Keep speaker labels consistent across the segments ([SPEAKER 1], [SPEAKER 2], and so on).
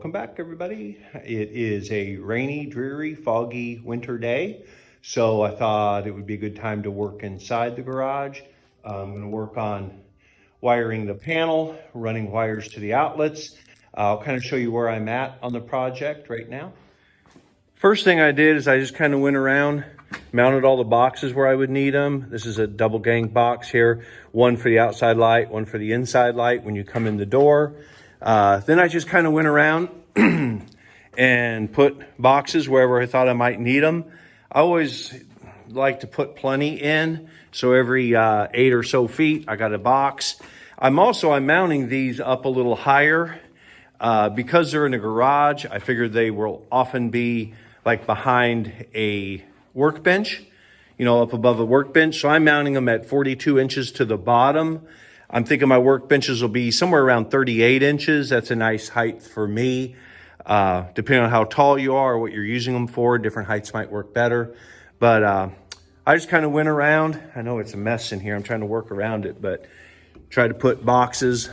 [SPEAKER 1] Welcome back, everybody. It is a rainy, dreary, foggy winter day, so I thought it would be a good time to work inside the garage. I'm going to work on wiring the panel, running wires to the outlets. I'll kind of show you where I'm at on the project right now. First thing I did is I just kind of went around, mounted all the boxes where I would need them. This is a double gang box here, one for the outside light, one for the inside light when you come in the door. Then I just kind of went around and put boxes wherever I thought I might need them. I always like to put plenty in, so every 8 or so feet I got a box. I'm mounting these up a little higher because they're in a garage. I figured they will often be like behind a workbench, you know, up above a workbench. So I'm mounting them at 42 inches to the bottom. I'm thinking my workbenches will be somewhere around 38 inches. That's a nice height for me. Depending on how tall you are or what you're using them for, different heights might work better. But I just kind of went around. I know it's a mess in here. I'm trying to work around it, but try to put boxes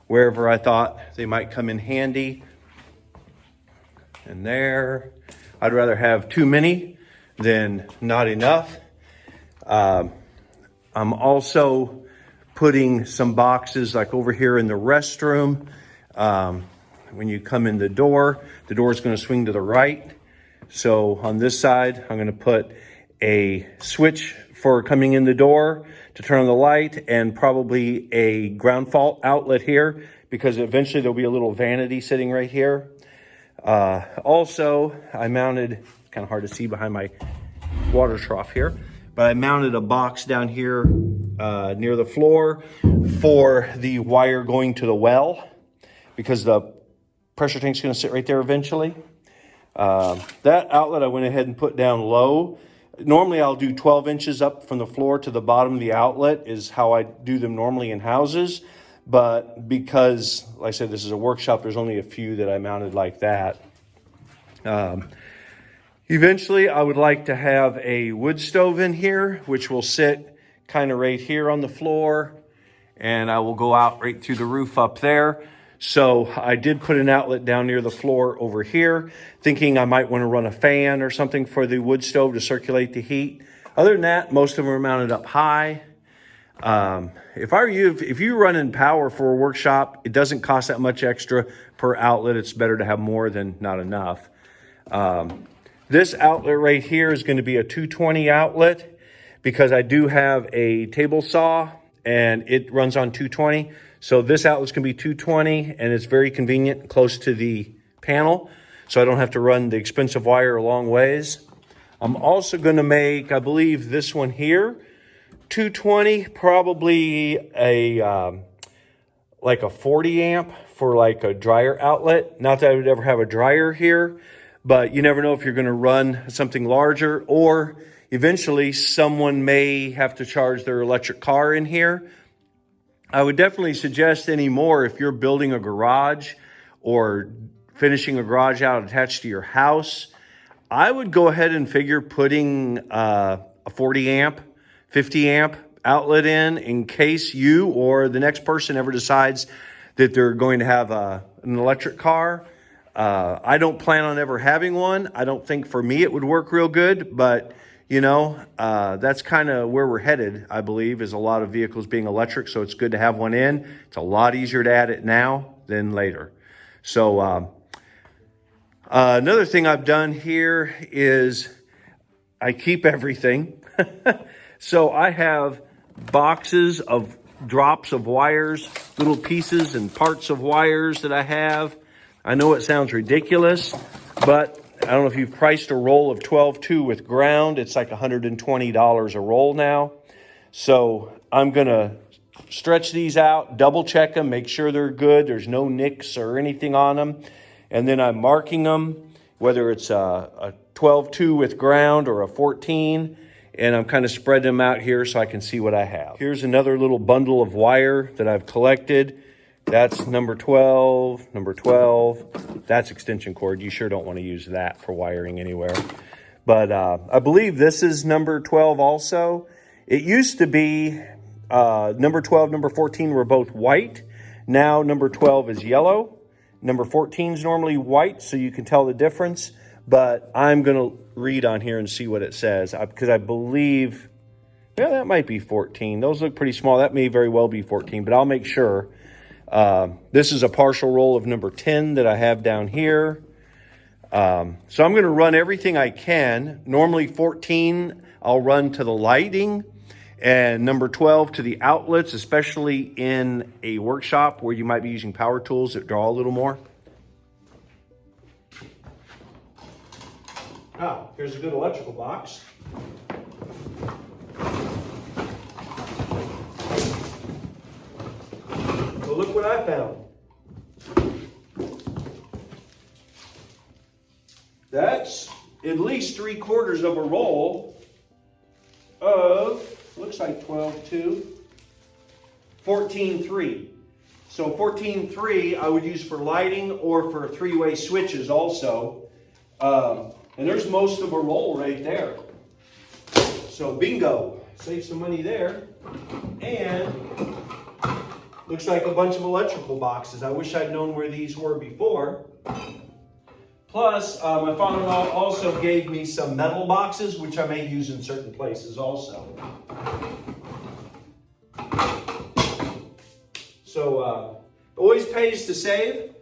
[SPEAKER 1] wherever I thought they might come in handy. And there, I'd rather have too many than not enough. I'm also putting some boxes like over here in the restroom. When you come in the door is going to swing to the right. So on this side, I'm going to put a switch for coming in the door to turn on the light and probably a ground fault outlet here because eventually there'll be a little vanity sitting right here. Also, I mounted, kind of hard to see behind my water trough here, but I mounted a box down here near the floor for the wire going to the well because the pressure tank's going to sit right there eventually. That outlet I went ahead and put down low. Normally I'll do 12 inches up from the floor to the bottom of the outlet is how I do them normally in houses. But because, like I said, this is a workshop, there's only a few that I mounted like that. Eventually, I would like to have a wood stove in here, which will sit kind of right here on the floor, and I will go out right through the roof up there. So I did put an outlet down near the floor over here, thinking I might want to run a fan or something for the wood stove to circulate the heat. Other than that, most of them are mounted up high. If I were you, if you're running power for a workshop, it doesn't cost that much extra per outlet. It's better to have more than not enough. This outlet right here is going to be a 220 outlet because I do have a table saw and it runs on 220. So this outlet's going to be 220 and it's very convenient, close to the panel. So I don't have to run the expensive wire a long ways. I'm also going to make, I believe this one here, 220, probably a like a 40 amp for like a dryer outlet. Not that I would ever have a dryer here, but you never know if you're going to run something larger, or eventually someone may have to charge their electric car in here. I would definitely suggest anymore if you're building a garage or finishing a garage out attached to your house, I would go ahead and figure putting a 40 amp 50 amp outlet in case you or the next person ever decides that they're going to have an electric car. I don't plan on ever having one. I don't think for me it would work real good, but you know, that's kind of where we're headed, I believe, is a lot of vehicles being electric. So it's good to have one in. It's a lot easier to add it now than later. So another thing I've done here is I keep everything. So I have boxes of drops of wires, little pieces and parts of wires that I have. I know it sounds ridiculous, but I don't know if you've priced a roll of 12-2 with ground. It's like $120 a roll now. So I'm going to stretch these out, double check them, make sure they're good. There's no nicks or anything on them. And then I'm marking them, whether it's a 12-2 with ground or a 14. And I'm kind of spreading them out here so I can see what I have. Here's another little bundle of wire that I've collected. That's number 12, number 12. That's extension cord. You sure don't want to use that for wiring anywhere. But I believe this is number 12 also. It used to be number 12, number 14 were both white. Now number 12 is yellow. Number 14 is normally white, so you can tell the difference. But I'm going to read on here and see what it says, because I believe, yeah, that might be 14. Those look pretty small. That may very well be 14, but I'll make sure. This is a partial roll of number 10 that I have down here. So I'm going to run everything I can. Normally 14, I'll run to the lighting, and number 12 to the outlets, especially in a workshop where you might be using power tools that draw a little more. Ah, here's a good electrical box. So look what I found. That's at least 3/4 of a roll of, looks like 12/2, 14/3. So 14/3 I would use for lighting or for 3-way switches also. And there's most of a roll right there. So bingo, save some money there. And looks like a bunch of electrical boxes. I wish I'd known where these were before. Plus, my father-in-law also gave me some metal boxes, which I may use in certain places also. So, always pays to save.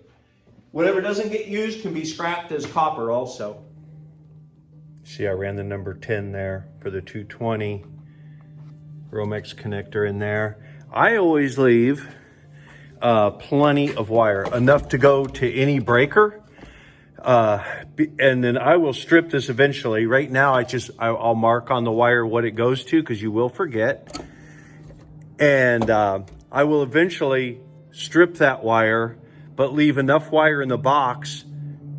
[SPEAKER 1] Whatever doesn't get used can be scrapped as copper also. See, I ran the number 10 there for the 220 Romex connector in there. I always leave plenty of wire, enough to go to any breaker. And then I will strip this eventually. Right now, I'll mark on the wire what it goes to, because you will forget. And I will eventually strip that wire, but leave enough wire in the box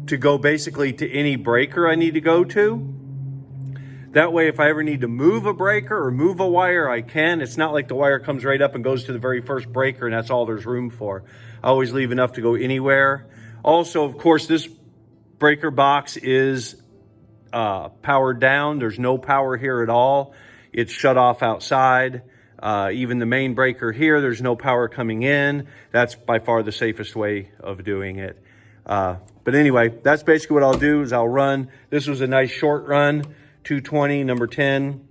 [SPEAKER 1] to go basically to any breaker I need to go to. That way, if I ever need to move a breaker or move a wire, I can. It's not like the wire comes right up and goes to the very first breaker and that's all there's room for. I always leave enough to go anywhere. Also, of course, this breaker box is powered down. There's no power here at all. It's shut off outside. Even the main breaker here, there's no power coming in. That's by far the safest way of doing it. But anyway, that's basically what I'll do is I'll run. This was a nice short run, 220, number 10.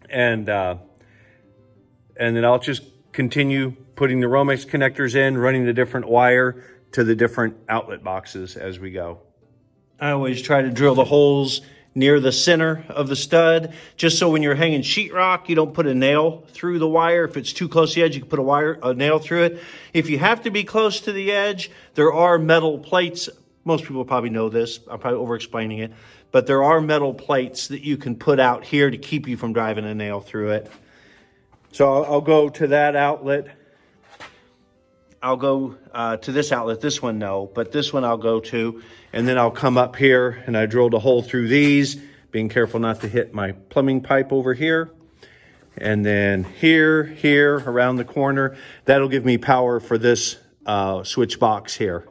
[SPEAKER 1] And then I'll just continue putting the Romex connectors in, running the different wire to the different outlet boxes as we go. I always try to drill the holes near the center of the stud, just so when you're hanging sheetrock, you don't put a nail through the wire. If it's too close to the edge, you can put a nail through it. If you have to be close to the edge, there are metal plates. Most people probably know this. I'm probably over-explaining it. But there are metal plates that you can put out here to keep you from driving a nail through it. So I'll go to that outlet. I'll go to this outlet. This one, no. But this one I'll go to. And then I'll come up here and I drilled a hole through these, being careful not to hit my plumbing pipe over here. And then here, around the corner. That'll give me power for this switch box here.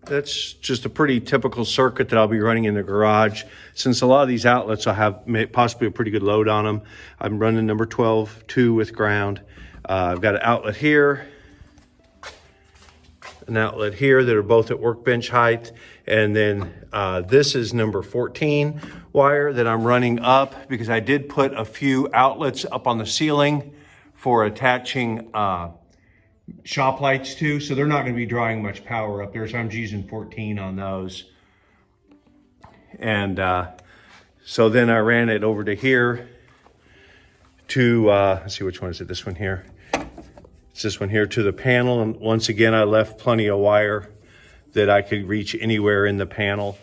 [SPEAKER 1] That's just a pretty typical circuit that I'll be running in the garage. Since a lot of these outlets will have possibly a pretty good load on them, I'm running number 12, 2 with ground. I've got an outlet here, an outlet here that are both at workbench height. And then this is number 14 wire that I'm running up because I did put a few outlets up on the ceiling for attaching shop lights to, so they're not going to be drawing much power up there, so I'm using 14 on those. And so then I ran it over to here to, let's see, which one is it? This one here. It's this one here to the panel, and once again I left plenty of wire that I could reach anywhere in the panel.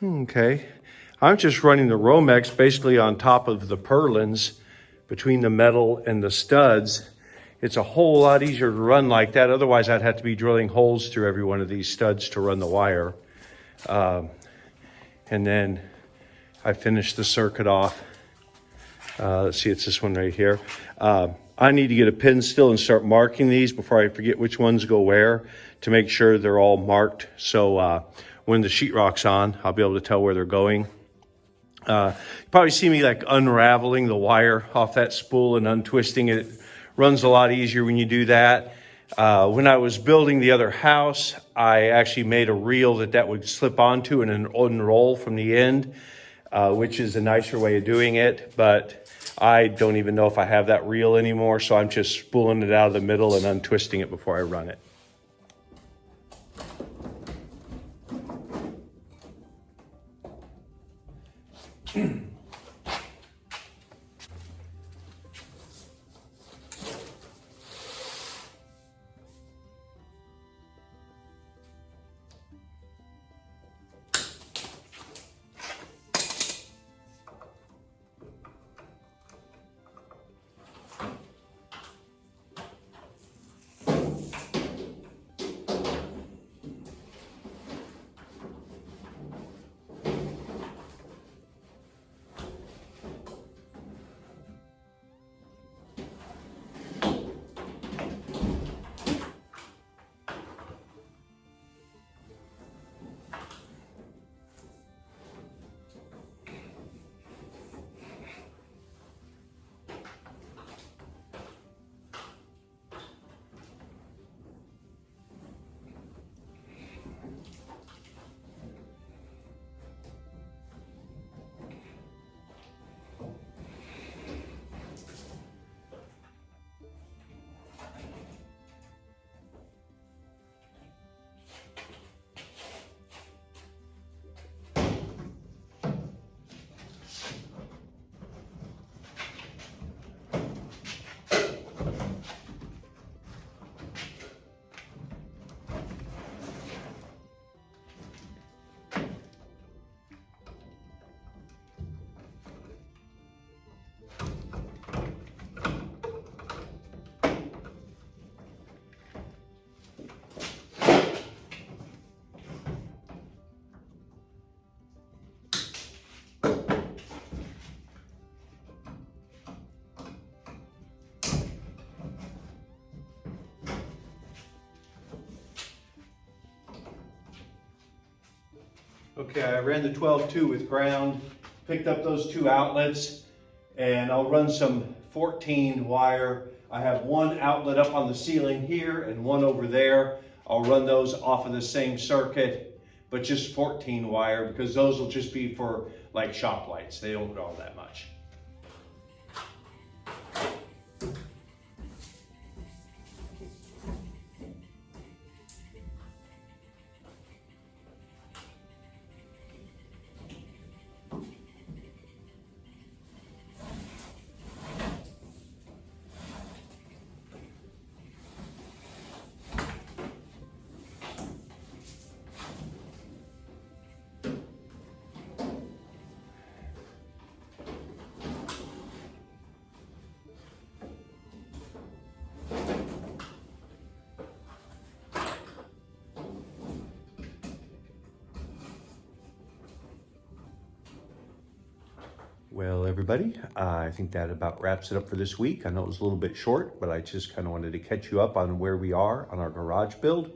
[SPEAKER 1] Okay, I'm just running the Romex basically on top of the purlins between the metal and the studs. It's a whole lot easier to run like that. Otherwise, I'd have to be drilling holes through every one of these studs to run the wire. And then I finished the circuit off. Let's see, it's this one right here. I need to get a pen still and start marking these before I forget which ones go where to make sure they're all marked. So when the sheetrock's on, I'll be able to tell where they're going. You probably see me like unraveling the wire off that spool and untwisting it. It runs a lot easier when you do that. When I was building the other house, I actually made a reel that would slip onto and unroll from the end, which is a nicer way of doing it. But I don't even know if I have that reel anymore, so I'm just spooling it out of the middle and untwisting it before I run it. Okay, I ran the 12-2 with ground, picked up those 2 outlets, and I'll run some 14 wire. I have 1 outlet up on the ceiling here and 1 over there. I'll run those off of the same circuit, but just 14 wire because those will just be for like shop lights. They don't draw that much. Well, everybody, I think that about wraps it up for this week. I know it was a little bit short, but I just kind of wanted to catch you up on where we are on our garage build.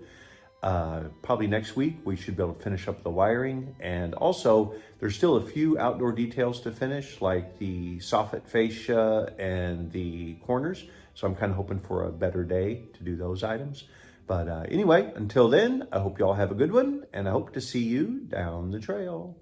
[SPEAKER 1] Probably next week, we should be able to finish up the wiring. And also, there's still a few outdoor details to finish, like the soffit fascia and the corners. So I'm kind of hoping for a better day to do those items. But anyway, until then, I hope you all have a good one, and I hope to see you down the trail.